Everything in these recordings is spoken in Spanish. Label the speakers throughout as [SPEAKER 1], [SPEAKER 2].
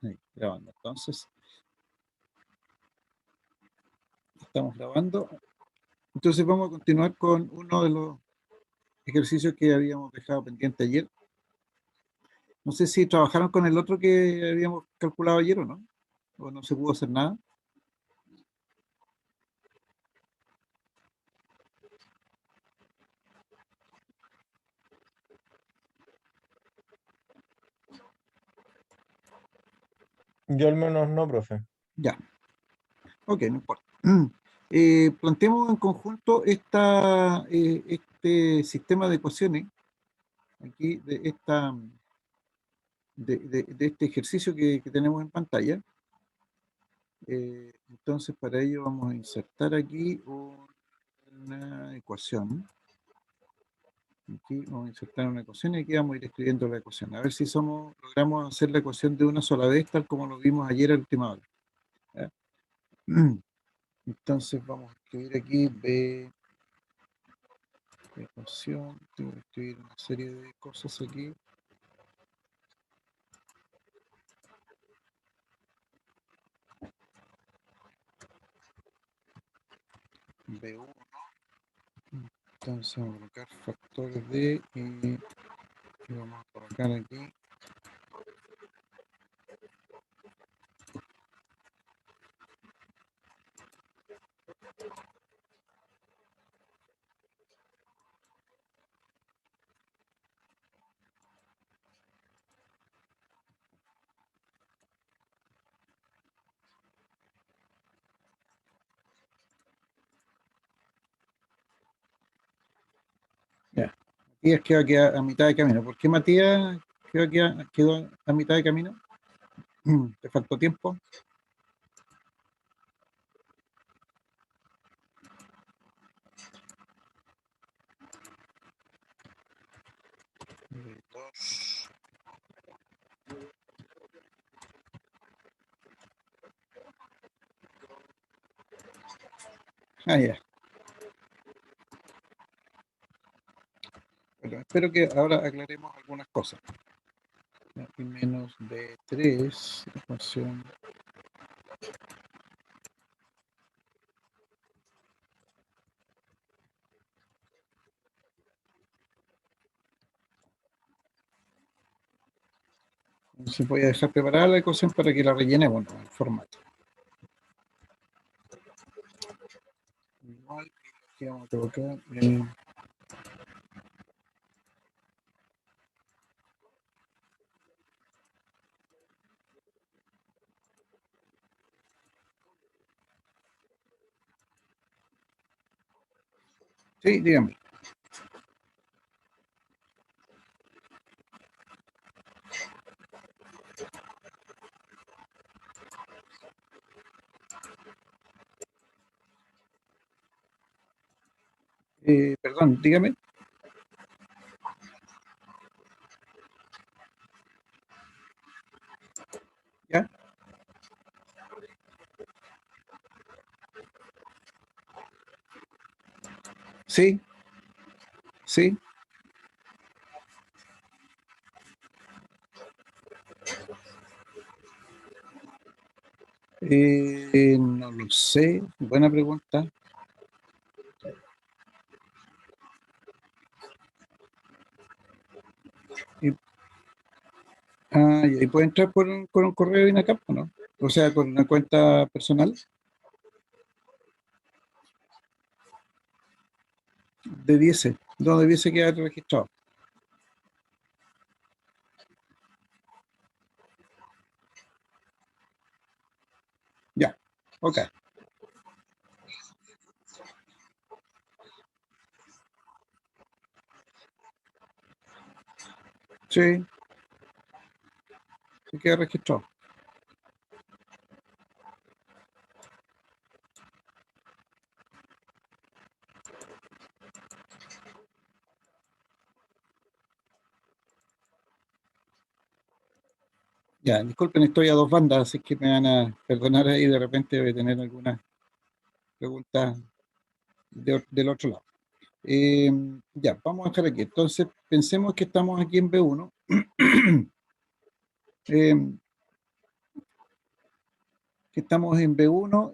[SPEAKER 1] Ahí, grabando. Entonces, estamos grabando. Entonces vamos a continuar con uno de los ejercicios que habíamos dejado pendiente ayer. No sé si trabajaron con el otro que habíamos calculado ayer o no se pudo hacer nada.
[SPEAKER 2] Yo al menos no, profe.
[SPEAKER 1] Ya, ok, no importa. Planteemos en conjunto este sistema de ecuaciones, aquí, de este ejercicio que tenemos en pantalla. Entonces, para ello vamos a insertar aquí una ecuación. Aquí vamos a insertar una ecuación y aquí vamos a ir escribiendo la ecuación. A ver si logramos hacer la ecuación de una sola vez, tal como lo vimos ayer a la última hora. ¿Ya? Entonces vamos a escribir aquí ecuación. Tengo que escribir una serie de cosas aquí. B1. Entonces vamos a colocar factores de y vamos a colocar aquí ya. Matías quedó aquí a mitad de camino. ¿Por qué Matías quedó a mitad de camino? ¿Te faltó tiempo? Dos. Ah, ya. Bueno, espero que ahora aclaremos algunas cosas. Y menos B3, ecuación. Entonces voy a dejar preparada la ecuación para que la rellenemos, ¿no? El formato. Igual, aquí vamos a colocar. Sí, dígame. Perdón, dígame. ¿Ya? Sí, sí. No lo sé. Buena pregunta. Y, y puede entrar con un correo de INACAP, ¿no? O sea, con una cuenta personal debiese quedar registrado. Ya, ok. Sí, se queda registrado. Ya, disculpen, estoy a dos bandas, así que me van a perdonar ahí, de repente voy a tener algunas preguntas del otro lado. Eh, ya, vamos a dejar aquí. Entonces, pensemos que estamos aquí en B1. Eh, que estamos en B1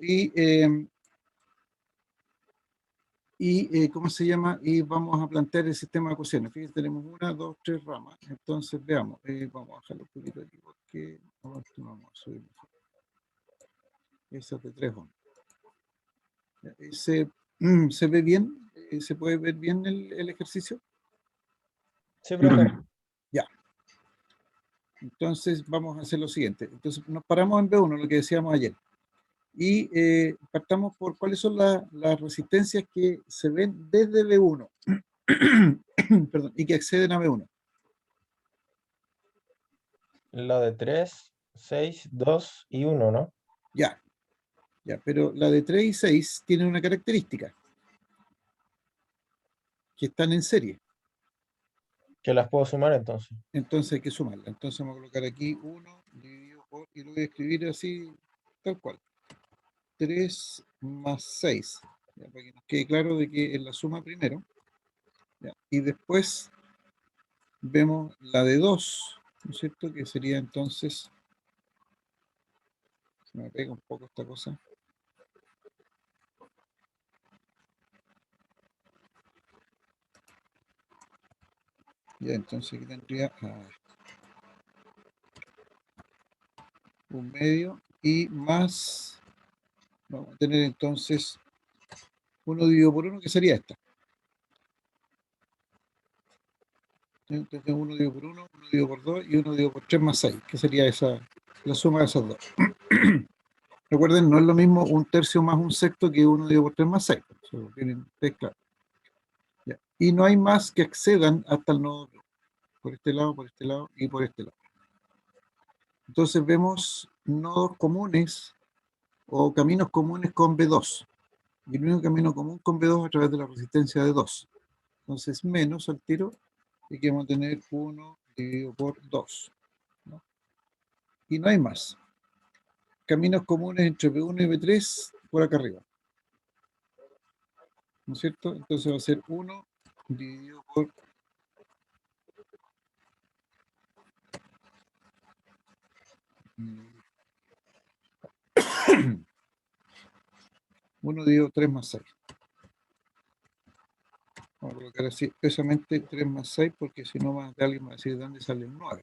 [SPEAKER 1] ¿cómo se llama? Y vamos a plantear el sistema de ecuaciones. Fíjense, tenemos una, dos, tres ramas. Entonces, veamos. Vamos a bajarlo un poquito aquí porque no vamos a subir. Esa de 3 ohms. ¿Se ve bien? ¿Se puede ver bien el ejercicio?
[SPEAKER 2] Sí, profe.
[SPEAKER 1] Ya. Entonces, vamos a hacer lo siguiente. Entonces, nos paramos en B1, lo que decíamos ayer. Y partamos por cuáles son las resistencias que se ven desde B1. Perdón, y que acceden a B1.
[SPEAKER 2] La de 3, 6, 2 y 1, ¿no?
[SPEAKER 1] Ya, ya, pero la de 3 y 6 tienen una característica, que están en serie.
[SPEAKER 2] Que las puedo sumar entonces.
[SPEAKER 1] Entonces hay que sumarla. Entonces vamos a colocar aquí 1 dividido por, y lo voy a escribir así, tal cual. 3 más 6. Ya, para que nos quede claro de que es la suma primero. Ya, y después vemos la de 2, ¿no es cierto? Que sería entonces, se me pega un poco esta cosa. Ya, entonces aquí tendría un medio y más, vamos a tener entonces 1 dividido por 1, que sería esta. Entonces 1 dividido por 1, 1 dividido por 2 y 1 dividido por 3 más 6, que sería esa, la suma de esas dos. Recuerden, no es lo mismo un tercio más un sexto que 1 dividido por 3 más 6. Eso tienen ustedes claro. Ya. Y no hay más que accedan hasta el nodo por este lado y por este lado. Entonces vemos nodos comunes o caminos comunes con B2. Y el único camino común con B2 es a través de la resistencia de 2. Entonces menos al tiro y que vamos a tener 1 dividido por 2. ¿No? Y no hay más. Caminos comunes entre B1 y B3 por acá arriba. ¿No es cierto? Entonces va a ser 1 dividido por 1 dividido 3 más 6. Vamos a colocar así, expresamente 3 más 6, porque si no más de alguien va a decir de dónde sale un 9.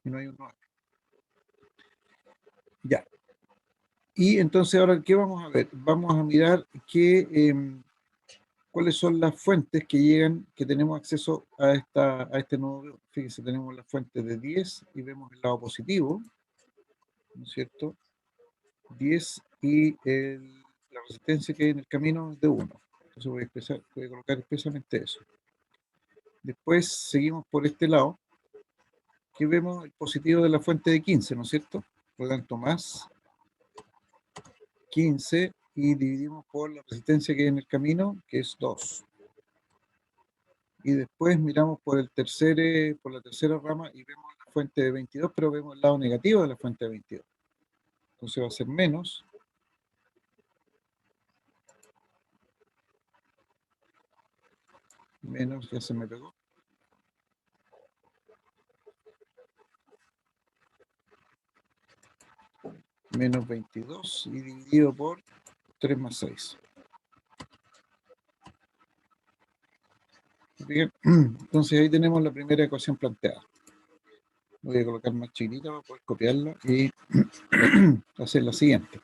[SPEAKER 1] Y no hay un 9. Ya. Y entonces ahora, ¿qué vamos a ver? Vamos a mirar cuáles son las fuentes que llegan, que tenemos acceso a este nodo. Fíjense, tenemos la fuente de 10 y vemos el lado positivo, ¿no es cierto? 10 y la resistencia que hay en el camino es de 1. Entonces voy a colocar expresamente eso. Después seguimos por este lado, que vemos el positivo de la fuente de 15, ¿no es cierto? Por lo tanto, más 15 y dividimos por la resistencia que hay en el camino, que es 2. Y después miramos por por la tercera rama y vemos la fuente de 22, pero vemos el lado negativo de la fuente de 22. Entonces va a ser menos, ya se me pegó. Menos 22 y dividido por 3 más 6. Bien, entonces ahí tenemos la primera ecuación planteada. Voy a colocar más chiquitita para poder copiarla y hacer la siguiente.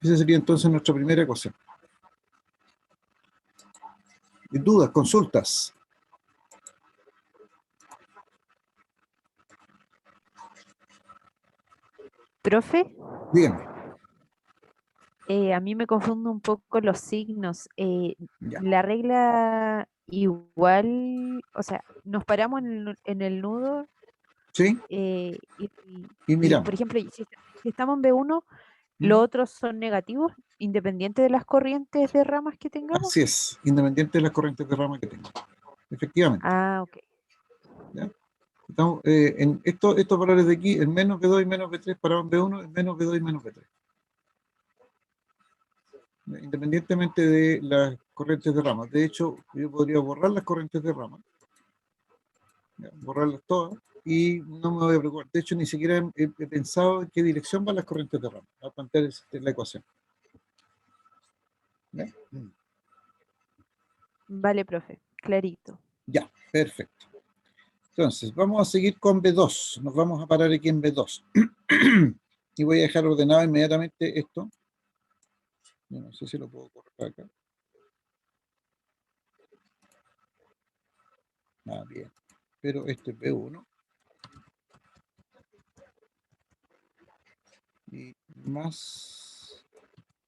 [SPEAKER 1] Esa sería entonces nuestra primera ecuación. ¿Dudas, consultas?
[SPEAKER 3] Profe,
[SPEAKER 1] Díganme.
[SPEAKER 3] a mí me confunden un poco los signos.
[SPEAKER 1] Ya.
[SPEAKER 3] La regla igual, o sea, nos paramos en el nudo
[SPEAKER 1] ¿Sí? Y
[SPEAKER 3] por
[SPEAKER 1] miramos.
[SPEAKER 3] ejemplo, si estamos en B1,
[SPEAKER 1] ¿Mm?
[SPEAKER 3] los otros son negativos, independiente de las corrientes de ramas que tengamos.
[SPEAKER 1] Así es, independiente de las corrientes de rama que tenga. Efectivamente.
[SPEAKER 3] Ah, ok.
[SPEAKER 1] ¿Ya? Estamos, en estos valores de aquí, el menos B2 y menos B3 para un B1, el menos B2 y menos B3. independientemente de las corrientes de rama. De hecho, yo podría borrar las corrientes de rama, ya, borrarlas todas, y no me voy a preocupar. De hecho, ni siquiera he pensado en qué dirección van las corrientes de rama, a plantear la ecuación. ¿Ya?
[SPEAKER 3] Vale, profe, clarito.
[SPEAKER 1] Ya, perfecto. Entonces, vamos a seguir con B2. Nos vamos a parar aquí en B2. Y voy a dejar ordenado inmediatamente esto. Yo no sé si lo puedo correr acá. Ah, bien. Pero este es B1. Y más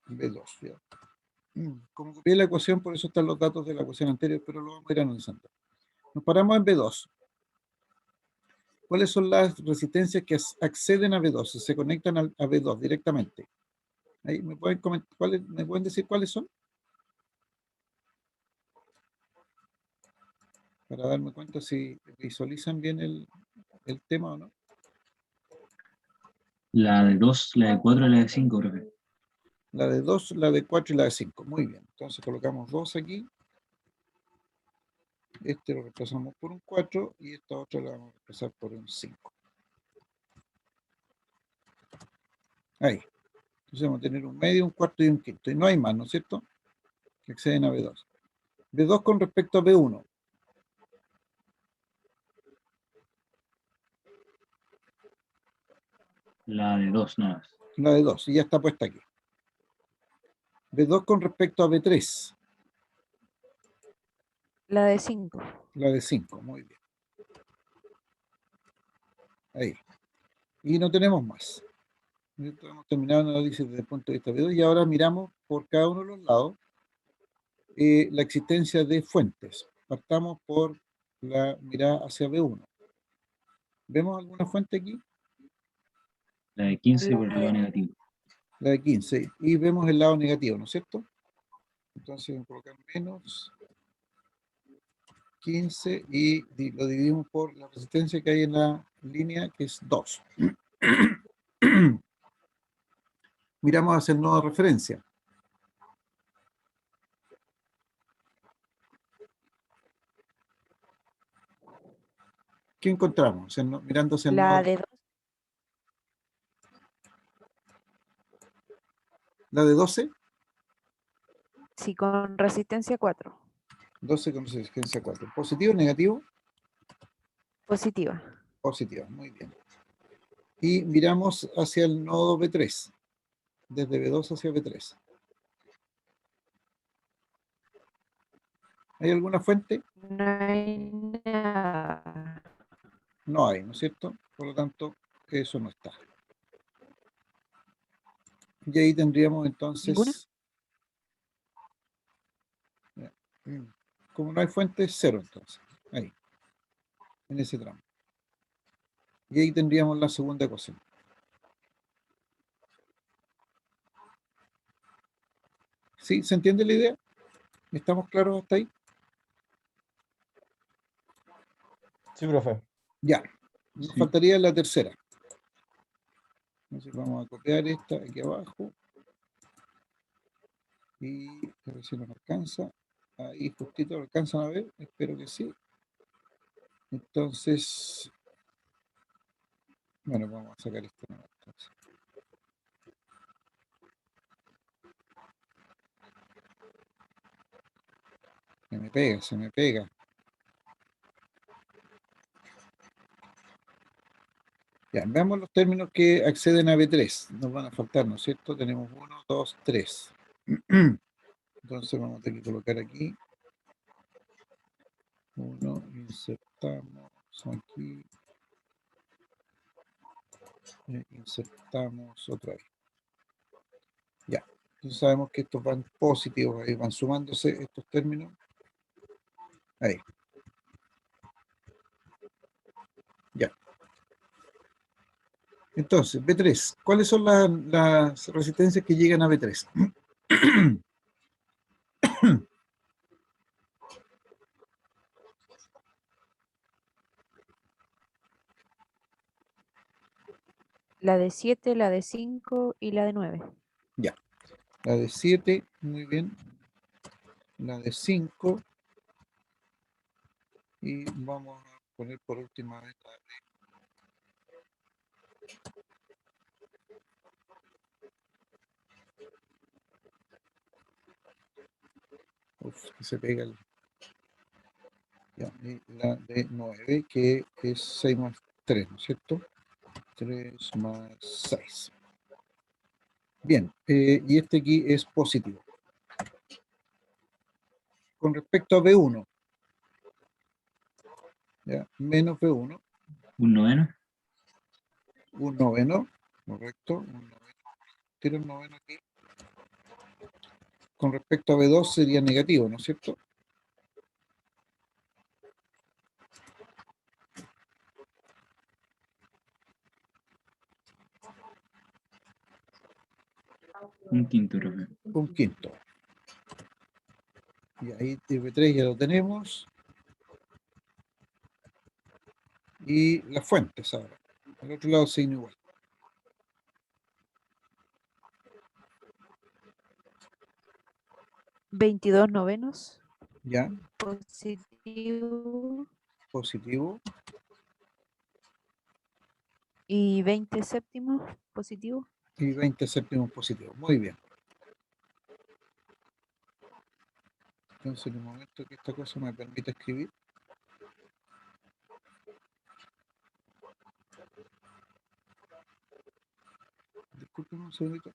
[SPEAKER 1] B2. ¿Ya? Como copié la ecuación, por eso están los datos de la ecuación anterior, pero lo vamos a ir analizando. Nos paramos en B2. ¿Cuáles son las resistencias que acceden a B2? Se conectan a B2 directamente. Ahí me pueden comentar, ¿me pueden decir cuáles son? Para darme cuenta si visualizan bien el tema o no.
[SPEAKER 4] La de 2, la de 4 y la de 5, profe.
[SPEAKER 1] La de 2, la de 4 y la de 5. Muy bien. Entonces colocamos 2 aquí. Este lo reemplazamos por un 4 y esta otra la vamos a reemplazar por un 5. Ahí. Entonces vamos a tener un medio, un cuarto y un quinto. Y no hay más, ¿no es cierto? Que acceden a B2. B2 con respecto a B1.
[SPEAKER 4] La de 2 nada más.
[SPEAKER 1] La de 2. Y ya está puesta aquí. B2 con respecto a B3.
[SPEAKER 3] La de 5.
[SPEAKER 1] La de 5. Muy bien. Ahí. Y no tenemos más. Hemos terminado el análisis desde el punto de vista B2 y ahora miramos por cada uno de los lados la existencia de fuentes. Partamos por la mirada hacia B1. ¿Vemos alguna fuente aquí?
[SPEAKER 4] La de 15 por el
[SPEAKER 3] La
[SPEAKER 4] lado
[SPEAKER 3] de-
[SPEAKER 4] negativo.
[SPEAKER 1] La de 15. Y vemos el lado negativo, ¿no es cierto? Entonces vamos a colocar menos 15 y lo dividimos por la resistencia que hay en la línea, que es 2. Miramos hacia el nodo de referencia. ¿Qué encontramos? Mirando hacia el
[SPEAKER 3] La
[SPEAKER 1] nodo.
[SPEAKER 3] de 2.
[SPEAKER 1] La de 12.
[SPEAKER 3] Sí, con resistencia 4.
[SPEAKER 1] 12 con resistencia 4. ¿Positivo o negativo?
[SPEAKER 3] Positiva.
[SPEAKER 1] Positiva, muy bien. Y miramos hacia el nodo B3. Desde B2 hacia B3. ¿Hay alguna fuente?
[SPEAKER 3] No hay nada.
[SPEAKER 1] No hay, ¿no es cierto? Por lo tanto, eso no está. Y ahí tendríamos
[SPEAKER 3] ¿Ninguna?
[SPEAKER 1] entonces, como no hay fuente, es 0 entonces. Ahí, en ese tramo. Y ahí tendríamos la segunda ecuación. ¿Sí? ¿Se entiende la idea? ¿Estamos claros hasta ahí?
[SPEAKER 2] Sí, profe.
[SPEAKER 1] Ya. Nos
[SPEAKER 4] Sí.
[SPEAKER 1] faltaría la tercera. Entonces vamos a copiar esta aquí abajo. Y a ver si nos alcanza. Ahí justito lo alcanzan a ver. Espero que sí. Entonces, bueno, vamos a sacar esto. Entonces. Se me pega, se me pega. Ya, veamos los términos que acceden a B3. Nos van a faltar, ¿no es cierto? Tenemos 1, 2, 3. Entonces vamos a tener que colocar aquí. 1, insertamos aquí. Insertamos otra vez. Ya. Entonces sabemos que estos van positivos, ahí van sumándose estos términos. Ahí. Ya. Entonces, B3. ¿Cuáles son las resistencias que llegan a B3?
[SPEAKER 3] La de 7, la de 5 y la de 9.
[SPEAKER 1] Ya. La de 7, muy bien. La de 5. Y vamos a poner por última vez la de... Uf, que se pega el... Ya, y la de 9, que es 6 más 3, ¿no es cierto? 3 más 6. Bien, y este aquí es positivo. Con respecto a B1, ¿ya? Menos B1,
[SPEAKER 4] Un noveno.
[SPEAKER 1] un noveno, correcto, un noveno. Tiro el noveno aquí. Con respecto a B2 sería negativo, ¿no es cierto?
[SPEAKER 4] Un quinto, profe.
[SPEAKER 1] Un quinto. Y ahí B3 ya lo tenemos. Y las fuentes ahora. Al otro lado signo igual.
[SPEAKER 3] ¿22 novenos?
[SPEAKER 1] Ya,
[SPEAKER 3] Positivo.
[SPEAKER 1] positivo.
[SPEAKER 3] ¿Y 20 séptimos? Positivo.
[SPEAKER 1] Y 20 séptimos positivos. Muy bien. Entonces, en el momento que esta cosa me permite escribir, disculpen un segundito.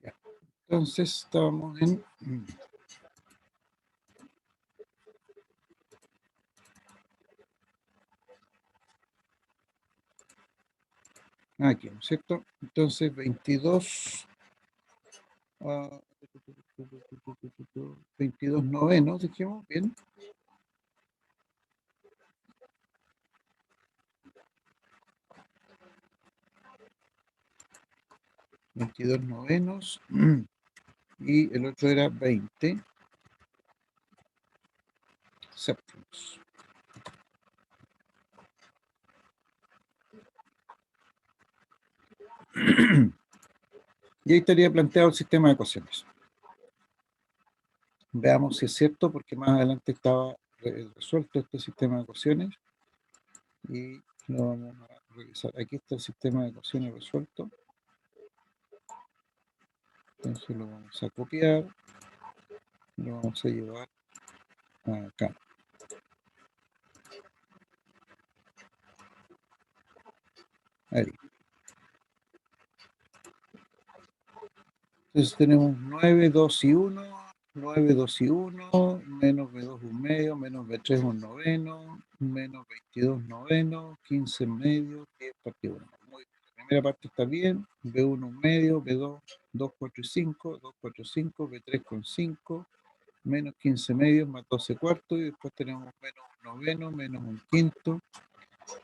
[SPEAKER 1] Ya. Entonces, estábamos en... Aquí, ¿no es cierto? Entonces, 22... 22 novenos, dijimos, bien. 22 novenos. Y el otro era 20 séptimos. Y ahí estaría planteado el sistema de ecuaciones. Veamos si es cierto, porque más adelante estaba resuelto este sistema de ecuaciones. Y lo vamos a revisar. Aquí está el sistema de ecuaciones resuelto. Entonces lo vamos a copiar. Lo vamos a llevar acá. Ahí. Entonces tenemos 9, 2 y 1, 9, 2 y 1, menos B2 un medio, menos B3 un noveno, menos 22 noveno, 15 medio, 10 partido 1. Muy bien. La primera parte está bien, B1 un medio, B2, 2, 4 y 5, 2, 4, 5, B3 con 5, menos 15 medios, más 12 cuartos, y después tenemos menos un noveno, menos un quinto,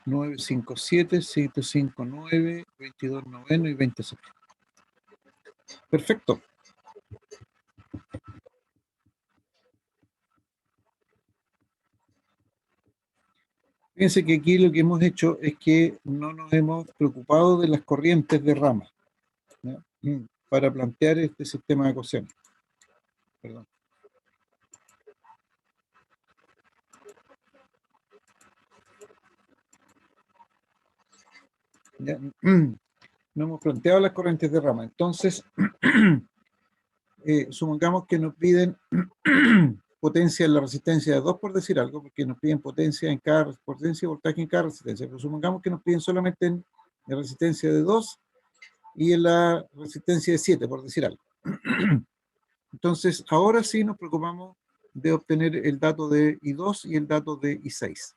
[SPEAKER 1] 9, 5, 7, 7, 5, 9, 22 noveno y 20 séptimos. Perfecto. Fíjense que aquí lo que hemos hecho es que no nos hemos preocupado de las corrientes de rama, ¿ya? Para plantear este sistema de ecuaciones. Perdón. ¿Ya? No hemos planteado las corrientes de rama. Entonces, supongamos que nos piden potencia en la resistencia de 2, por decir algo, porque nos piden potencia en cada potencia y voltaje en cada resistencia. Pero supongamos que nos piden solamente en la resistencia de 2 y en la resistencia de 7, por decir algo. Entonces, ahora sí nos preocupamos de obtener el dato de I2 y el dato de I6.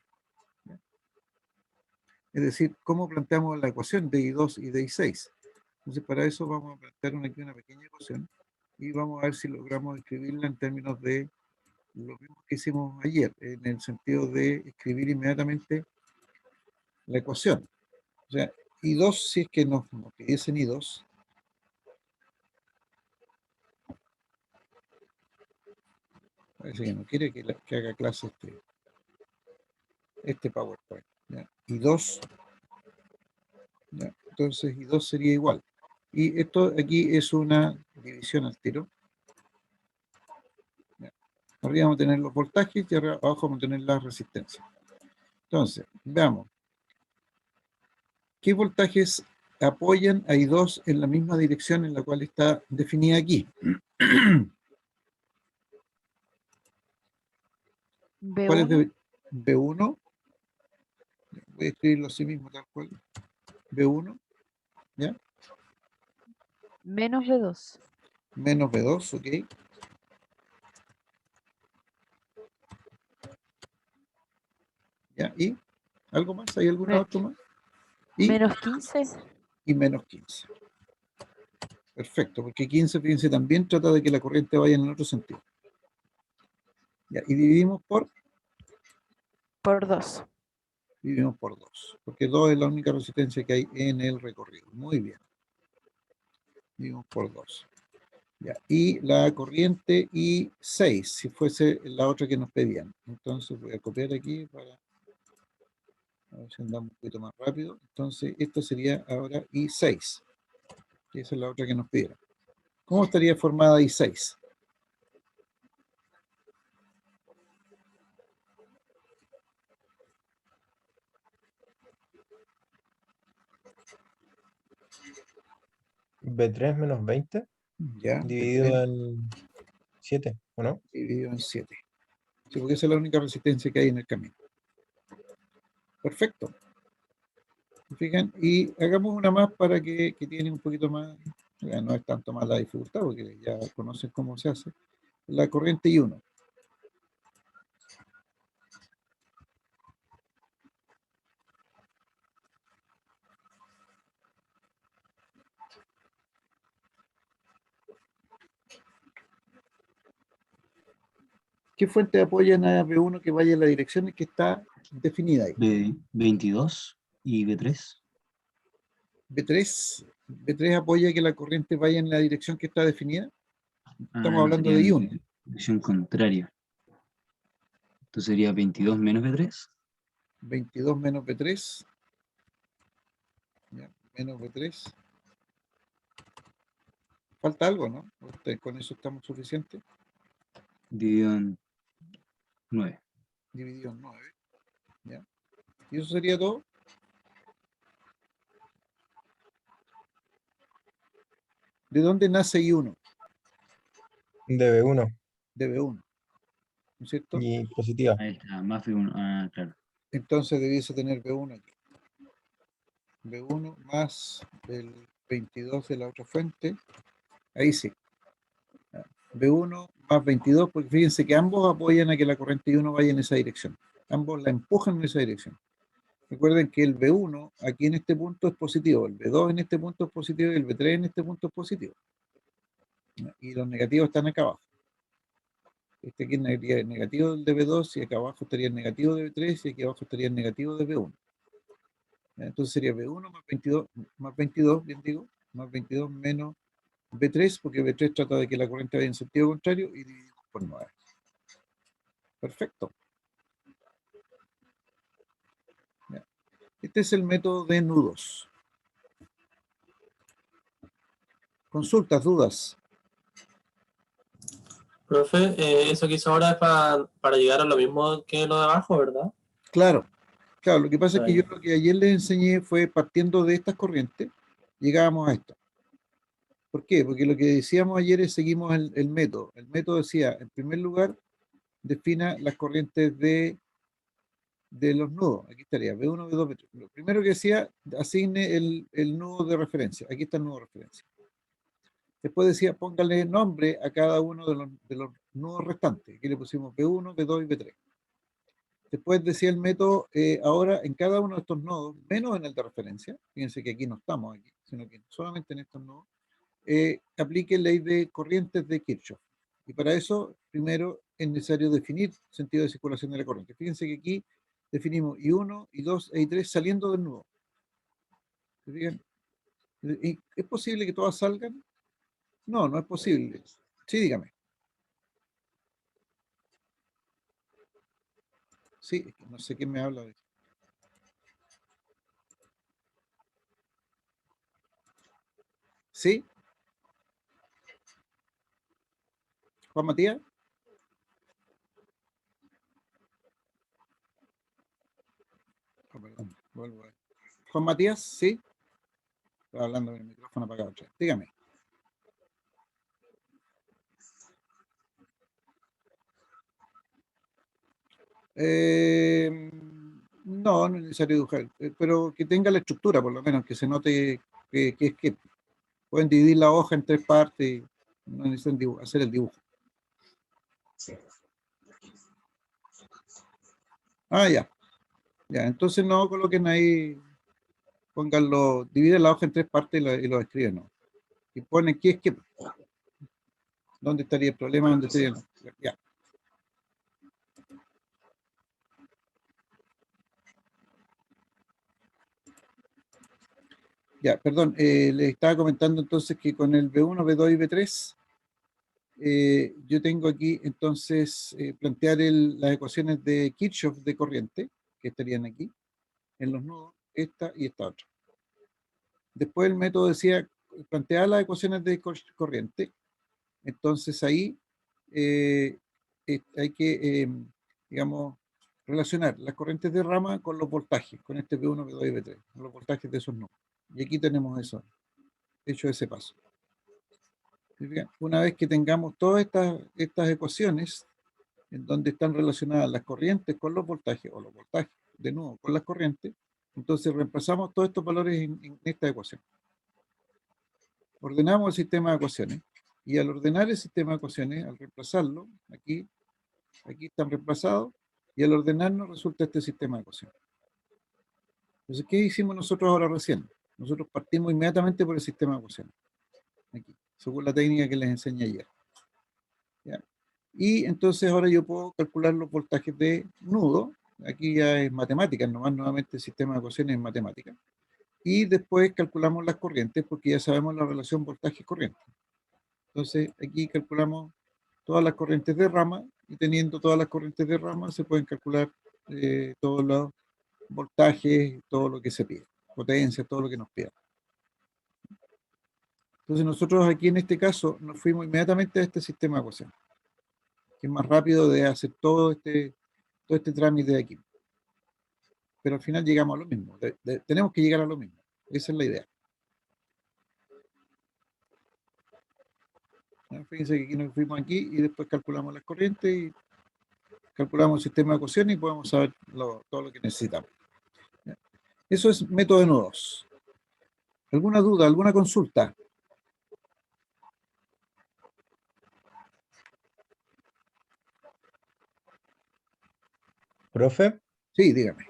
[SPEAKER 1] Es decir, cómo planteamos la ecuación de I2 y de I6. Entonces, para eso vamos a plantear aquí una pequeña ecuación y vamos a ver si logramos escribirla en términos de lo mismo que hicimos ayer, en el sentido de escribir inmediatamente la ecuación. O sea, I2, si es que nos pidiesen I2, parece que no quiere que haga clase este PowerPoint. ¿Ya? I2, ¿ya? Entonces I2 sería igual. Y esto aquí es una división al tiro. ¿Ya? Arriba vamos a tener los voltajes y abajo vamos a tener la resistencia. Entonces, veamos. ¿Qué voltajes apoyan a I2 en la misma dirección en la cual está definida aquí? ¿Cuál es
[SPEAKER 3] B1
[SPEAKER 1] de B1? Voy a escribirlo así mismo, tal cual. B1, ¿ya?
[SPEAKER 3] menos B2.
[SPEAKER 1] Menos B2, ok. ¿Ya? ¿Y algo más? ¿Hay alguna
[SPEAKER 3] Me-
[SPEAKER 1] otra más? Y,
[SPEAKER 3] menos 15.
[SPEAKER 1] y menos 15. Perfecto, porque 15, fíjense, también trata de que la corriente vaya en el otro sentido. ¿Ya? Y dividimos
[SPEAKER 3] Por 2.
[SPEAKER 1] dividimos por 2, porque 2 es la única resistencia que hay en el recorrido. Muy bien. Dividimos por 2. Ya. Y la corriente I6, si fuese la otra que nos pedían. Entonces voy a copiar aquí para a ver si andamos un poquito más rápido. Entonces esta sería ahora I6, que esa es la otra que nos pidieron. ¿Cómo estaría formada I6?
[SPEAKER 2] B3 menos 20
[SPEAKER 1] Ya,
[SPEAKER 2] dividido en 7, ¿o no?
[SPEAKER 1] dividido en 7. Sí, porque esa es la única resistencia que hay en el camino. Perfecto. ¿Se fijan? Y hagamos una más para que tiene un poquito más, ya no es tanto más la dificultad, porque ya conocen cómo se hace. La corriente I1. ¿Qué fuente apoyan a B1 que vaya en la dirección que está definida ahí?
[SPEAKER 4] B22 y B3.
[SPEAKER 1] B3 apoya que la corriente vaya en la dirección que está definida. Estamos
[SPEAKER 4] No,
[SPEAKER 1] hablando
[SPEAKER 4] sería
[SPEAKER 1] de
[SPEAKER 4] en
[SPEAKER 1] I1.
[SPEAKER 4] dirección contraria. Esto sería 22 menos B3.
[SPEAKER 1] 22 menos B3. ¿Ya? Menos B3. Falta algo, ¿no? Con eso estamos suficientes.
[SPEAKER 4] Dividido en 9.
[SPEAKER 1] Dividido en 9. ¿Ya? Y eso sería todo. ¿De dónde nace I1?
[SPEAKER 2] De B1
[SPEAKER 1] De B1. ¿No es cierto?
[SPEAKER 2] y positiva.
[SPEAKER 4] Ahí está, más B1. Ah, claro.
[SPEAKER 1] Entonces debiese tener B1 aquí. B1 más el 22 de la otra fuente. Ahí sí. B1 más 22, porque fíjense que ambos apoyan a que la corriente I1 vaya en esa dirección. Ambos la empujan en esa dirección. Recuerden que el B1 aquí en este punto es positivo, el B2 en este punto es positivo y el B3 en este punto es positivo. Y los negativos están acá abajo. Este aquí sería el negativo del de B2 y acá abajo estaría el negativo de B3 y aquí abajo estaría el negativo de B1. Entonces sería B1 más 22, bien digo, más 22 menos B3, porque B3 trata de que la corriente vaya en sentido contrario y dividimos por 9. Perfecto. Ya. Este es el método de nudos. Consultas, dudas.
[SPEAKER 5] Profe, eso que hizo ahora es para llegar a lo mismo que lo de abajo, ¿verdad?
[SPEAKER 1] Claro, claro. Lo que pasa es que yo
[SPEAKER 5] Ahí.
[SPEAKER 1] lo que ayer les enseñé fue partiendo de estas corrientes, llegábamos a esto. ¿Por qué? Porque lo que decíamos ayer es seguimos el método. El método decía, en primer lugar, defina las corrientes de los nudos. Aquí estaría B1, B2, B3. Lo primero que decía, asigne el nudo de referencia. Aquí está el nudo de referencia. Después decía, póngale nombre a cada uno de los nudos restantes. Aquí le pusimos B1, B2 y B3. Después decía el método, ahora en cada uno de estos nodos, menos en el de referencia, fíjense que aquí no estamos sino que solamente en estos nodos, aplique ley de corrientes de Kirchhoff. Y para eso, primero, es necesario definir sentido de circulación de la corriente. Fíjense que aquí definimos I1, I2 e I3 saliendo del nudo. ¿Se fijan? ¿Y es posible que todas salgan? No, no es posible. Sí, dígame. Sí, es que no sé quién me habla de eso. ¿Sí? ¿Juan Matías? Oh, perdón, vuelvo a ver. Juan Matías, sí. Estaba hablando con el micrófono apagado. Dígame. No, no es necesario dibujar, pero que tenga la estructura, por lo menos, que se note que es que pueden dividir la hoja en 3 partes, y no necesitan hacer el dibujo. Ah, ya. Ya, entonces no coloquen ahí, pónganlo, dividen la hoja en 3 partes y lo escriben, ¿no? Y ponen qué es que, dónde estaría el problema, dónde estaría ya. Ya, perdón, les estaba comentando entonces que con el B1, B2 y B3, yo tengo aquí entonces plantear las ecuaciones de Kirchhoff de corriente, que estarían aquí, en los nodos, esta y esta otra. Después el método decía plantear las ecuaciones de corriente, entonces ahí hay que, digamos, relacionar las corrientes de rama con los voltajes, con este B1, B2 y B3, con los voltajes de esos nodos. Y aquí tenemos eso, hecho ese paso. Una vez que tengamos todas estas ecuaciones, en donde están relacionadas las corrientes con los voltajes, o los voltajes de nuevo con las corrientes, entonces reemplazamos todos estos valores en esta ecuación. Ordenamos el sistema de ecuaciones, y al ordenar el sistema de ecuaciones, al reemplazarlo, aquí están reemplazados, y al ordenarnos resulta este sistema de ecuaciones. Entonces, ¿qué hicimos nosotros ahora recién? Nosotros partimos inmediatamente por el sistema de ecuaciones, aquí, según la técnica que les enseñé ayer. ¿Ya? Y entonces ahora yo puedo calcular los voltajes de nudo, aquí ya es matemática, nomás nuevamente el sistema de ecuaciones es matemática, y después calculamos las corrientes porque ya sabemos la relación voltaje-corriente. Entonces aquí calculamos todas las corrientes de rama, y teniendo todas las corrientes de rama se pueden calcular todos los voltajes, todo lo que se pide, potencia, todo lo que nos pida. Entonces nosotros aquí en este caso nos fuimos inmediatamente a este sistema de ecuaciones, que es más rápido de hacer todo este trámite de aquí. Pero al final llegamos a lo mismo, tenemos que llegar a lo mismo, esa es la idea. ¿Ya? Fíjense que aquí nos fuimos aquí y después calculamos las corrientes y calculamos el sistema de ecuaciones y podemos saber todo lo que necesitamos. ¿Ya? Eso es método de nodos. ¿Alguna duda, alguna consulta?
[SPEAKER 2] Profe,
[SPEAKER 1] Sí, dígame.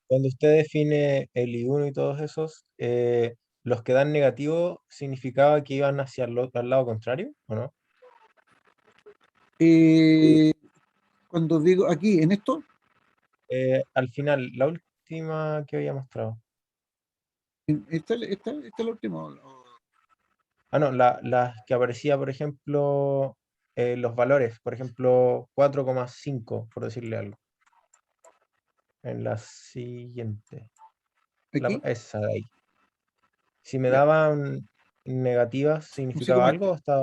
[SPEAKER 2] cuando usted define el I1 y todos esos, los que dan negativo, ¿significaba que iban hacia al lado contrario o no?
[SPEAKER 1] Cuando digo aquí, en esto,
[SPEAKER 2] Al final, la última que había mostrado.
[SPEAKER 1] esta es la última.
[SPEAKER 2] Ah, no, las que aparecía, por ejemplo, los valores, por ejemplo, 4,5, por decirle algo. En la siguiente,
[SPEAKER 1] Aquí,
[SPEAKER 2] esa de ahí. Si me
[SPEAKER 1] ya.
[SPEAKER 2] daban negativas,
[SPEAKER 1] Así
[SPEAKER 2] ¿significaba
[SPEAKER 1] como
[SPEAKER 2] algo? O estaba...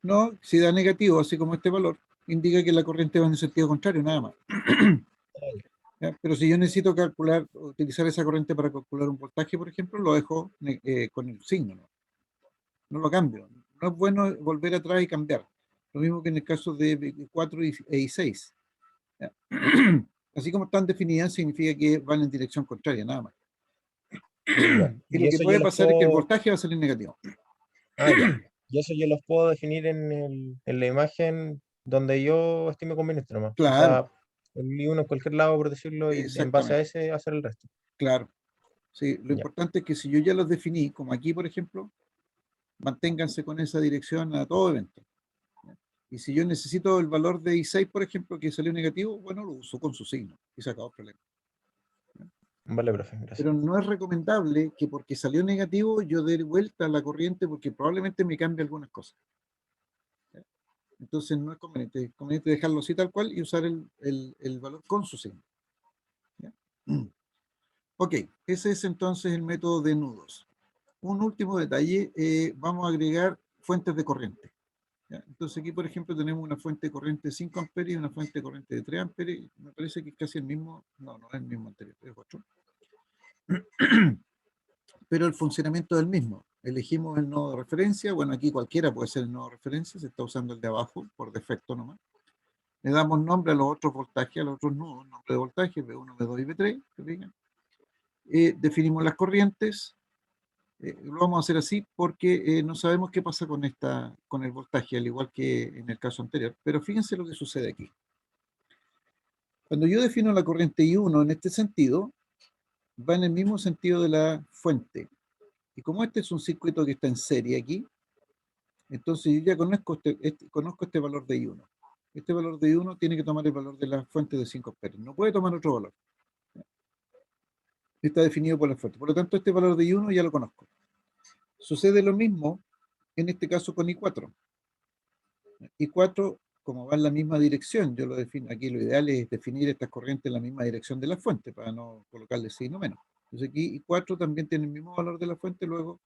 [SPEAKER 1] no, si da negativo, así como este valor, indica que la corriente va en el sentido contrario, nada más. ¿Ya? Pero si yo necesito calcular, utilizar esa corriente para calcular un voltaje, por ejemplo, lo dejo con el signo, no lo cambio. No es bueno volver atrás y cambiar. Lo mismo que en el caso de 4 y 6. ¿Ya? Así como están definidas, significa que van en dirección contraria, nada más.
[SPEAKER 2] Ya.
[SPEAKER 1] Y
[SPEAKER 2] Y
[SPEAKER 1] lo que
[SPEAKER 2] eso yo
[SPEAKER 1] puede
[SPEAKER 2] los
[SPEAKER 1] pasar es que el
[SPEAKER 2] puedo...
[SPEAKER 1] voltaje va a salir negativo.
[SPEAKER 2] Ah, ya. Y eso yo los puedo definir en la imagen donde yo estime conveniente nomás. O
[SPEAKER 1] Claro,
[SPEAKER 2] sea, el uno en cualquier lado, por decirlo, y en base a
[SPEAKER 1] exactamente,
[SPEAKER 2] ese hacer el resto.
[SPEAKER 1] claro. Sí, lo
[SPEAKER 2] Ya.
[SPEAKER 1] importante es que si yo ya los definí, como aquí, por ejemplo, manténganse con esa dirección a todo evento. ¿Ya? Y si yo necesito el valor de I6, por ejemplo, que salió negativo, bueno, lo uso con su signo y se acabó el problema.
[SPEAKER 2] Vale, profe, gracias.
[SPEAKER 1] Pero no es recomendable que porque salió negativo yo dé vuelta a la corriente porque probablemente me cambie algunas cosas. Entonces no es conveniente dejarlo así tal cual y usar el valor con su signo. ¿Ya? Ok, ese es entonces el método de nudos. Un último detalle, vamos a agregar fuentes de corriente. ¿Ya? Entonces aquí, por ejemplo, tenemos una fuente de corriente de 5 amperes y una fuente de corriente de 3 amperes. Me parece que es casi el mismo, no es el mismo anterior, es 8. Pero el funcionamiento es el mismo. Elegimos el nodo de referencia, bueno, aquí cualquiera puede ser el nodo de referencia, se está usando el de abajo por defecto nomás. Le damos nombre a los otros voltajes, a los otros nudos, nombre de voltaje, V1, V2 y V3, ¿se fijan? Definimos las corrientes, lo vamos a hacer así porque no sabemos qué pasa con el voltaje, al igual que en el caso anterior, pero fíjense lo que sucede aquí. Cuando yo defino la corriente I1 en este sentido, va en el mismo sentido de la fuente. Y como este es un circuito que está en serie aquí, entonces yo ya conozco este valor de I1. Este valor de I1 tiene que tomar el valor de la fuente de 5 amperes. No puede tomar otro valor. Está definido por la fuente. Por lo tanto, este valor de I1 ya lo conozco. Sucede lo mismo en este caso con I4. I4, como va en la misma dirección, yo lo defino, aquí lo ideal es definir estas corrientes en la misma dirección de la fuente, para no colocarle signo menos. Entonces aquí I4 también tiene el mismo valor de la fuente, luego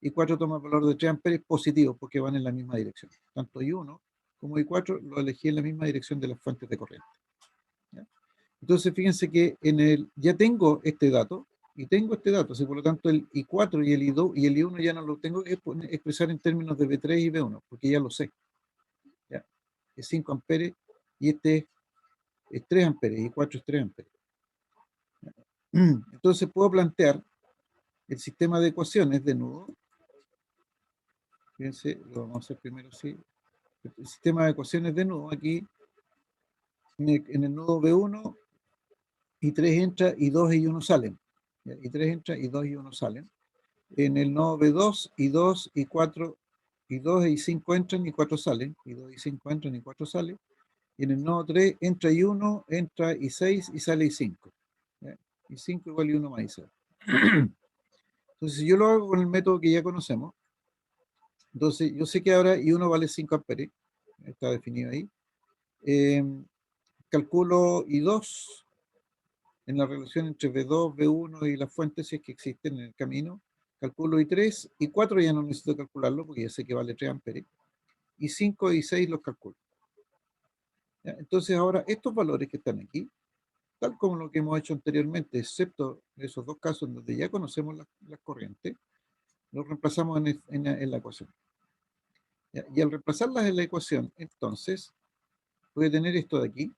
[SPEAKER 1] I4 toma el valor de 3 amperes positivo, porque van en la misma dirección. Tanto I1 como I4 lo elegí en la misma dirección de las fuentes de corriente. ¿Ya? Entonces fíjense que ya tengo este dato, y tengo este dato, así por lo tanto el I4 y el I2 y el I1 ya no lo tengo que expresar en términos de V3 y V1, porque ya lo sé. ¿Ya? Es 5 amperes y este es 3 amperes, y 4 es 3 amperes. ¿Ya? Entonces puedo plantear el sistema de ecuaciones de nudo. Fíjense, lo vamos a hacer primero así. El sistema de ecuaciones de nudo aquí, en el nudo B1, y 3 entra, y 2 y 1 salen. ¿Ya? Y 3 entra, y 2 y 1 salen. En el nodo B2, y 2 y 4, y 2 y 5 entran, y 4 salen. Y 2 y 5 entran, y 4 salen. Y en el nodo 3 entra y 1, entra y 6 y sale y 5. ¿Ya? Y 5 igual y 1 más y 0. Entonces, si yo lo hago con el método que ya conocemos, entonces yo sé que ahora I1 vale 5 amperes, está definido ahí. Calculo I2 en la relación entre V2, V1 y las fuentes, si es que existen en el camino. Calculo I3, I4 ya no necesito calcularlo porque ya sé que vale 3 amperes. Y 5 y 6 los calculo. ¿Ya? Entonces ahora estos valores que están aquí, tal como lo que hemos hecho anteriormente, excepto esos dos casos en donde ya conocemos las corrientes, los reemplazamos en la ecuación. ¿Ya? Y al reemplazarlas en la ecuación, entonces, voy a tener esto de aquí.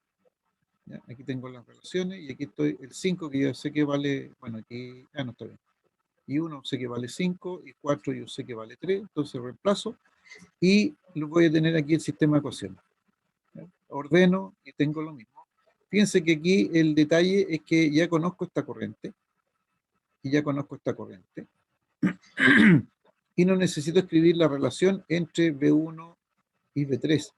[SPEAKER 1] ¿Ya? Aquí tengo las relaciones y aquí estoy el 5 que yo sé que vale, bueno, aquí, no está bien. Y 1 sé que vale 5 y 4 yo sé que vale 3, entonces reemplazo y lo voy a tener aquí el sistema de ecuaciones. ¿Ya? Ordeno y tengo lo mismo. Fíjense que aquí el detalle es que ya conozco esta corriente y ya conozco esta corriente y no necesito escribir la relación entre V1 y V3.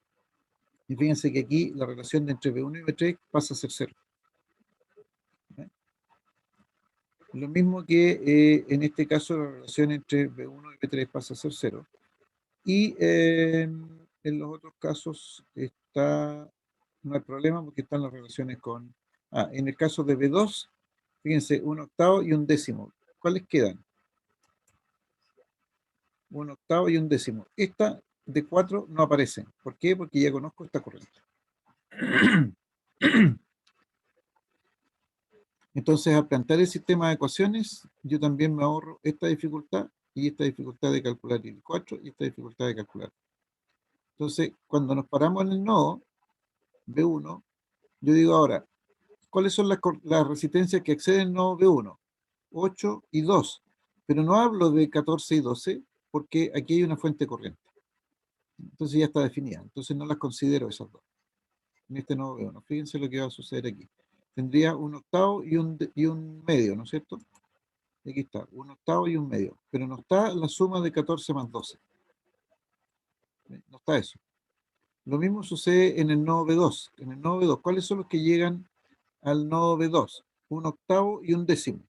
[SPEAKER 1] Y fíjense que aquí la relación entre V1 y V3 pasa a ser 0. ¿Ya? Lo mismo que en este caso la relación entre V1 y V3 pasa a ser 0. Y en los otros casos no hay problema porque están las relaciones con... en el caso de V2, fíjense, 1/8 y 1/10. ¿Cuáles quedan? 1/8 y 1/10. Esta de 4 no aparecen. ¿Por qué? Porque ya conozco esta corriente. Entonces, al plantear el sistema de ecuaciones, yo también me ahorro esta dificultad y esta dificultad de calcular el 4 y esta dificultad de calcular. Entonces, cuando nos paramos en el nodo B1, yo digo ahora, ¿cuáles son las resistencias que exceden el nodo B1? 8 y 2. Pero no hablo de 14 y 12 porque aquí hay una fuente corriente. Entonces ya está definida. Entonces no las considero esas dos. En este nodo B1. Fíjense lo que va a suceder aquí. Tendría 1/8 y un medio, ¿no es cierto? Aquí está, 1/8 y un medio. Pero no está la suma de 14 más 12. No está eso. Lo mismo sucede en el nodo B2. En el nodo B2, ¿cuáles son los que llegan al nodo B2? Un octavo y un décimo.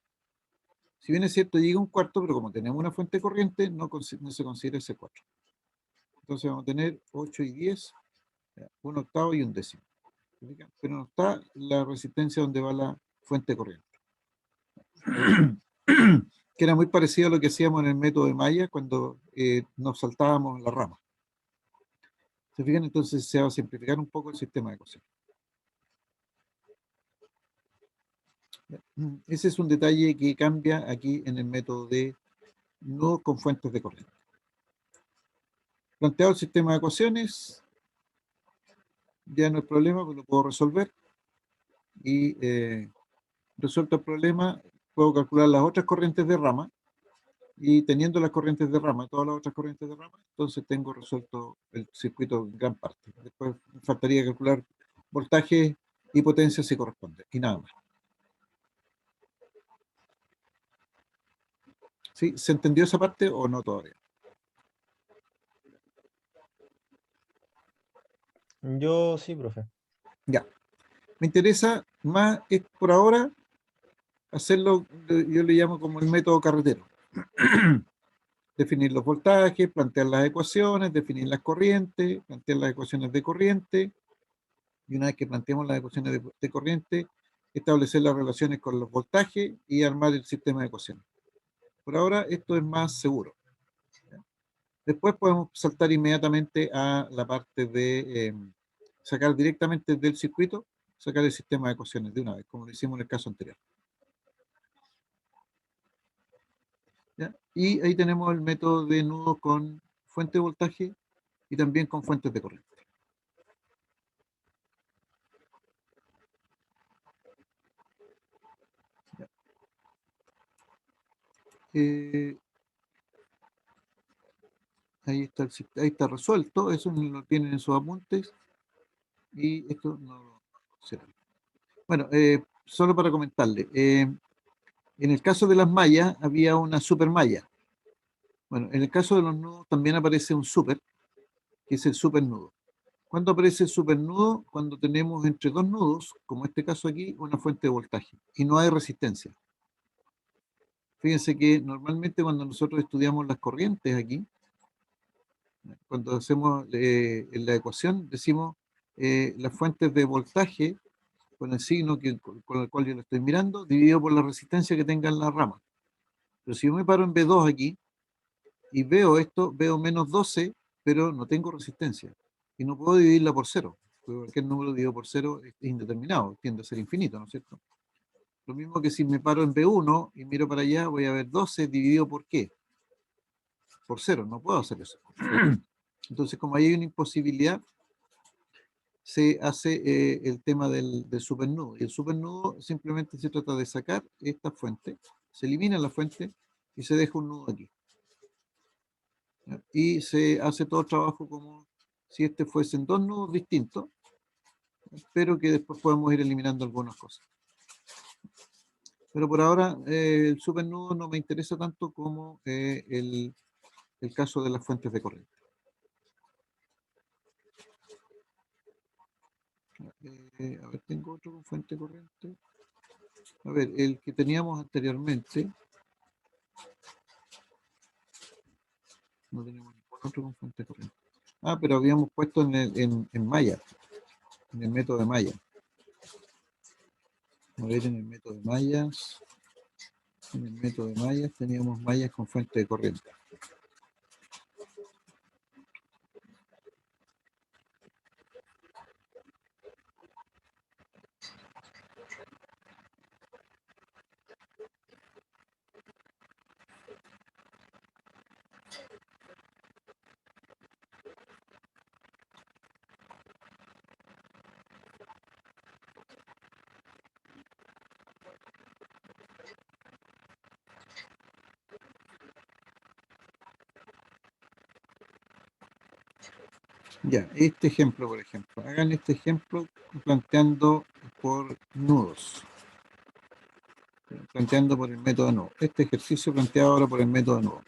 [SPEAKER 1] Si bien es cierto, llega un cuarto, pero como tenemos una fuente corriente, no se considera ese 4. Entonces vamos a tener 8 y 10, un octavo y un décimo. Pero no está la resistencia donde va la fuente corriente. Que era muy parecido a lo que hacíamos en el método de Maya cuando nos saltábamos la rama. ¿Se fijan? Entonces se va a simplificar un poco el sistema de ecuaciones. Ese es un detalle que cambia aquí en el método de nodos con fuentes de corriente. Planteado el sistema de ecuaciones, ya no hay problema, pues lo puedo resolver. Y resuelto el problema, puedo calcular las otras corrientes de rama. Y teniendo las corrientes de rama, todas las otras corrientes de rama, entonces tengo resuelto el circuito en gran parte. Después faltaría calcular voltaje y potencia si corresponde, y nada más. ¿Sí? ¿Se entendió esa parte o no todavía?
[SPEAKER 2] Yo sí, profe.
[SPEAKER 1] Ya. Me interesa más, por ahora, hacerlo, yo le llamo como el método carretero. Definir los voltajes, plantear las ecuaciones, definir las corrientes, plantear las ecuaciones de corriente, y una vez que planteemos las ecuaciones de corriente, establecer las relaciones con los voltajes y armar el sistema de ecuaciones. Por ahora esto es más seguro. Después podemos saltar inmediatamente a la parte de sacar directamente del circuito, sacar el sistema de ecuaciones de una vez, como lo hicimos en el caso anterior. ¿Ya? Y ahí tenemos el método de nudo con fuente de voltaje y también con fuentes de corriente. Ahí está resuelto, eso lo tienen en sus apuntes y esto no lo será. Bueno, solo para comentarle, en el caso de las mallas había una super malla. Bueno, en el caso de los nudos también aparece un super, que es el supernudo. ¿Cuándo aparece el supernudo? Cuando tenemos entre dos nudos, como este caso aquí, una fuente de voltaje y no hay resistencia. Fíjense que normalmente cuando nosotros estudiamos las corrientes aquí, cuando hacemos en la ecuación, decimos las fuentes de voltaje con el signo con el cual yo lo estoy mirando, dividido por la resistencia que tenga en la rama. Pero si yo me paro en B2 aquí y veo esto, veo menos 12, pero no tengo resistencia. Y no puedo dividirla por cero, porque cualquier número dividido por cero es indeterminado, tiende a ser infinito, ¿no es cierto? Lo mismo que si me paro en B1 y miro para allá, voy a ver 12 dividido por ¿qué? Por cero, no puedo hacer eso. Entonces, como ahí hay una imposibilidad, se hace el tema del supernudo. Y el supernudo simplemente se trata de sacar esta fuente, se elimina la fuente y se deja un nudo aquí. ¿Ya? Y se hace todo el trabajo como si este fuesen dos nudos distintos, pero que después podemos ir eliminando algunas cosas. Pero por ahora el supernudo no me interesa tanto como el caso de las fuentes de corriente. A ver, tengo otro con fuente de corriente. A ver, el que teníamos anteriormente. No tenemos ningún otro con fuente de corriente. Ah, pero habíamos puesto en Maya, en el método de Maya. A ver, en el método de Mayas. En el método de Mayas teníamos mallas con fuente de corriente. Ya, este ejemplo, por ejemplo. Hagan este ejemplo planteando por nudos. Planteando por el método nudo. Este ejercicio planteado ahora por el método nudo.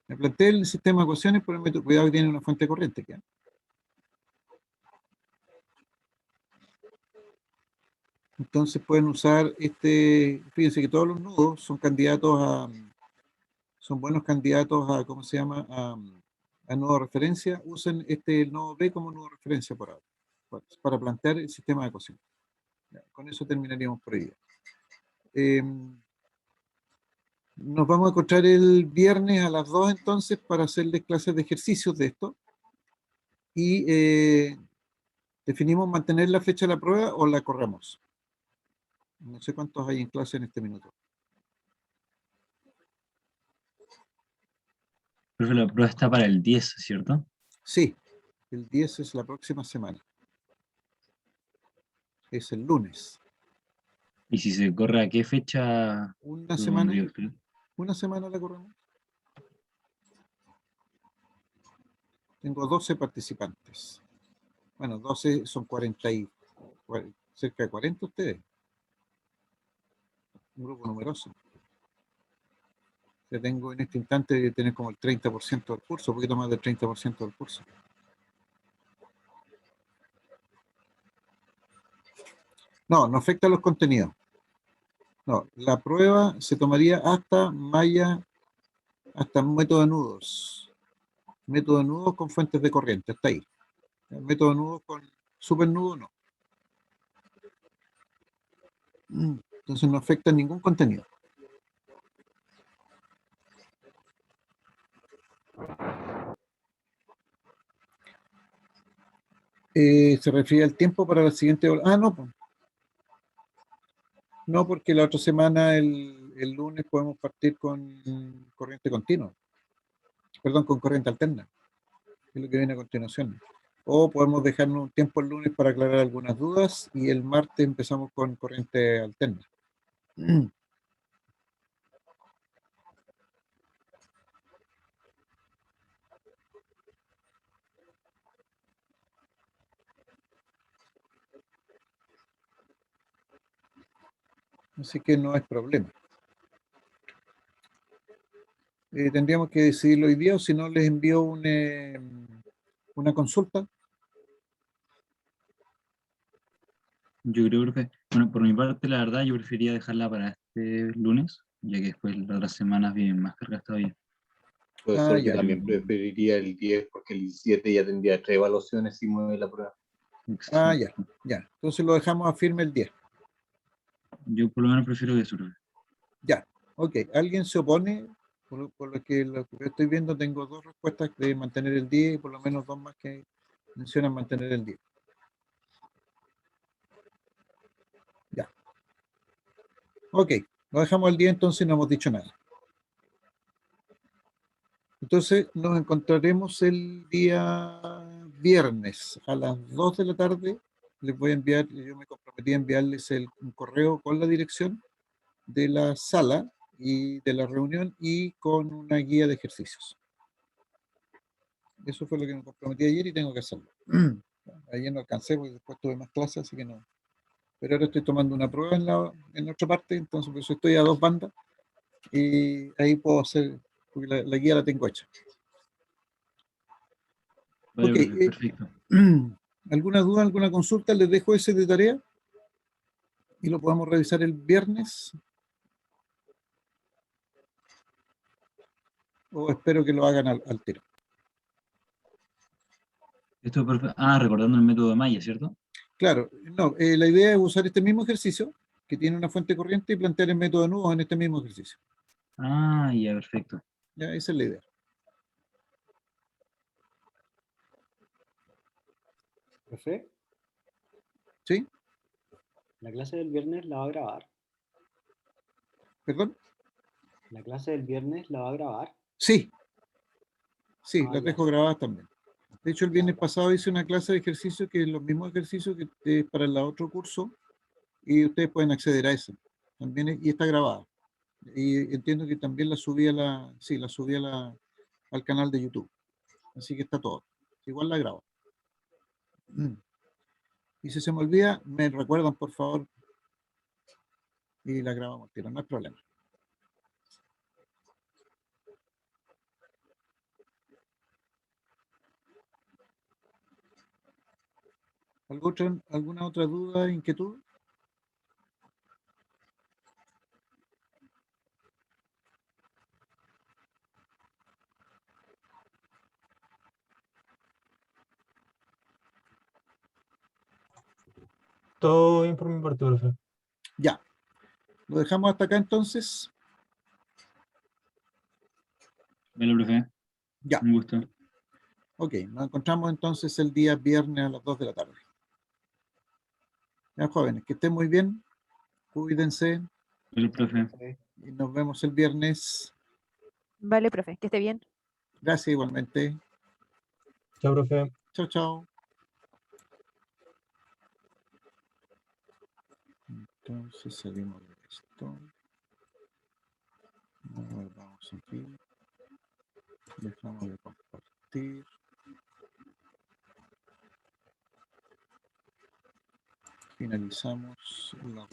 [SPEAKER 1] Me planteé el sistema de ecuaciones por el método. Cuidado que tiene una fuente de corriente. ¿Qué? Entonces pueden usar fíjense que todos los nudos son candidatos son buenos candidatos a, ¿cómo se llama? A nodo de referencia. Usen el nodo B como nodo de referencia por ahora, para plantear el sistema de ecuación. Ya, con eso terminaríamos por ahí. Nos vamos a encontrar el viernes a las 2 entonces para hacerles clases de ejercicios de esto. Y definimos mantener la fecha de la prueba o la corremos. No sé cuántos hay en clase en este minuto.
[SPEAKER 4] Profe, la prueba está para el 10, ¿cierto?
[SPEAKER 1] Sí, el 10 es la próxima semana. Es el lunes.
[SPEAKER 4] Y si se corre, ¿a qué fecha
[SPEAKER 1] Una
[SPEAKER 4] lo
[SPEAKER 1] semana,
[SPEAKER 4] pondría usted?
[SPEAKER 1] una semana la corremos. Tengo 12 participantes. Bueno, 12 son 40 cerca de 40 ustedes. Un grupo numeroso. Ya tengo en este instante de tener como el 30% del curso, un poquito más del 30% del curso. No, no afecta a los contenidos. No, la prueba se tomaría hasta malla, hasta método de nudos. Método de nudos con fuentes de corriente, hasta ahí. El método de nudos con supernudo no. Entonces no afecta ningún contenido. Se refiere al tiempo para la siguiente. Ah, no, pues. No, porque la otra semana, el lunes, podemos partir con corriente continua. Perdón, con corriente alterna. Es lo que viene a continuación. O podemos dejarnos un tiempo el lunes para aclarar algunas dudas y el martes empezamos con corriente alterna. Así que no es problema. Tendríamos que decidirlo hoy día o si no les envío una consulta.
[SPEAKER 4] Yo creo que, bueno, por mi parte, la verdad, yo preferiría dejarla para este lunes, ya que después las otras semanas vienen más cargas todavía.
[SPEAKER 1] Ah,
[SPEAKER 6] Profesor, yo
[SPEAKER 1] ya,
[SPEAKER 6] también preferiría el 10 porque el 17 ya tendría 3 evaluaciones y mueve la prueba.
[SPEAKER 1] ah, ya,
[SPEAKER 4] Exacto.
[SPEAKER 1] ya. Entonces lo dejamos a firme el 10.
[SPEAKER 4] Yo por lo menos prefiero eso, profe.
[SPEAKER 1] Ya, ok. ¿Alguien se opone? Por lo que yo estoy viendo, tengo dos respuestas de mantener el 10 y por lo menos dos más que mencionan mantener el 10. Ya. Ok, lo dejamos al 10 entonces no hemos dicho nada. Entonces nos encontraremos el día viernes a las 2 de la tarde. Les voy a enviar, yo me comprometí a enviarles un correo con la dirección de la sala y de la reunión y con una guía de ejercicios. Eso fue lo que me comprometí ayer y tengo que hacerlo. Ayer no alcancé porque después tuve más clases, así que no. Pero ahora estoy tomando una prueba en otra parte, entonces por eso estoy a dos bandas y ahí puedo hacer, porque la guía la tengo hecha.
[SPEAKER 4] Vale,
[SPEAKER 1] Ok,
[SPEAKER 4] profe, perfecto.
[SPEAKER 1] ¿alguna duda, alguna consulta? Les dejo ese de tarea y lo podemos revisar el viernes o espero que lo hagan al tiro.
[SPEAKER 4] Esto es recordando el método de Maya, ¿cierto?
[SPEAKER 1] Claro, no, la idea es usar este mismo ejercicio que tiene una fuente corriente y plantear el método de nudos en este mismo ejercicio.
[SPEAKER 4] Ah, ya, perfecto.
[SPEAKER 1] Ya, esa es la idea.
[SPEAKER 7] Profe,
[SPEAKER 1] ¿Sí?
[SPEAKER 7] la clase del viernes la va a grabar.
[SPEAKER 1] ¿Perdón?
[SPEAKER 7] La clase del viernes la va a grabar.
[SPEAKER 1] Sí, sí,
[SPEAKER 7] Ah,
[SPEAKER 1] las
[SPEAKER 7] ya,
[SPEAKER 1] dejo grabadas también. De hecho, el
[SPEAKER 7] ya,
[SPEAKER 1] viernes
[SPEAKER 7] ya.
[SPEAKER 1] pasado hice una clase de ejercicio que es los mismos ejercicios que para el otro curso y ustedes pueden acceder a eso. También y está grabada. Y entiendo que también la subí sí, la subí al canal de YouTube. Así que está todo. Igual la grabo. Y si se me olvida, me recuerdan, por favor, y la grabamos, pero no hay problema. ¿Alguna otra duda, inquietud?
[SPEAKER 2] Todo bien por mi parte, profe.
[SPEAKER 1] Ya. Lo dejamos hasta acá entonces.
[SPEAKER 4] Vale, profe.
[SPEAKER 1] Ya.
[SPEAKER 4] Un gusto.
[SPEAKER 1] Ok, nos encontramos entonces el día viernes a las 2 de la tarde. Ya, jóvenes, que estén muy bien. Cuídense
[SPEAKER 4] Vale, profe.
[SPEAKER 1] y nos vemos el viernes.
[SPEAKER 3] Vale, profe, que esté bien.
[SPEAKER 1] Gracias igualmente.
[SPEAKER 2] Chao, profe.
[SPEAKER 1] Chao, chao. Entonces salimos de esto. Vamos aquí. Dejamos de compartir. Finalizamos la